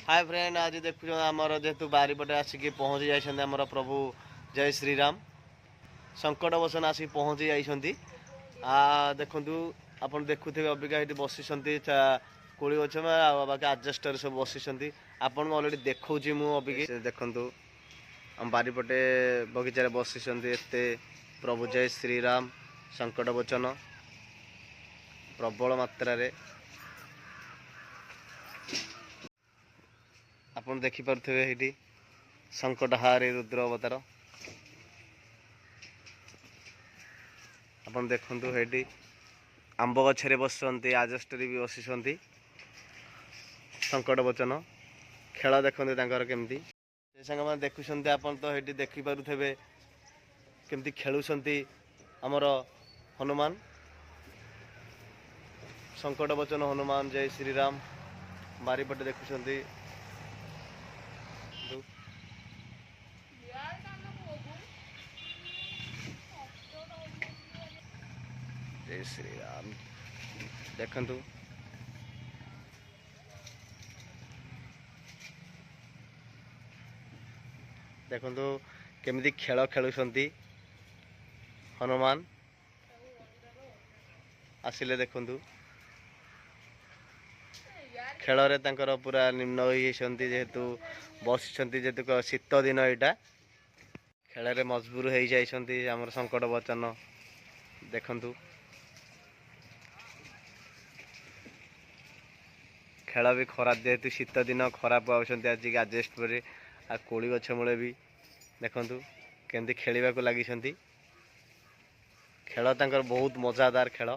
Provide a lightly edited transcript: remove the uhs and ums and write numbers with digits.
Hi friend आज देखु आमर जेहेतु बारीपटे आसिक पहुँची जाइए आमर प्रभु जय श्रीराम संकट बसन आसिक पहुँची जाइए देखु आप देखुवे अबिका ये बसी कोड़ी गच बाकी आजस्टर सब बसी आपन अलरेडी देखा मुझे देखु आम बारीपटे बगीचार बसी प्रभु जय श्रीराम संकट वचन प्रबल मात्रा आपन देखिपे ये संकट हारी रुद्र अवतार आपन देखु ये आंब गछरे बस आजस्टरी भी बसी संकट वचन खेल देखते केमती सांग मैंने देखुं आपन तो ये देखिपे केमती खेलुं आमर हनुमान संकट वचन हनुमान जय श्रीराम बारीपटे देखुं जय श्रीराम देखु देखु केमिति खेल खेलुं हनुमान आसिले देखु खेल रे तांकर पूरा निम्न होती जेहेतु बस जेहेतु शीत दिन यहाँ खेल रे मजबूर हो जाइए आमर संकट वचन देखु खेल भी खराब जेहेतु शीत दिन खराब पाँच आज आजेस्ट पर आ कोड़ी गछ मूले भी देखु केमती खेल लगी खेल बहुत मजादार खेल।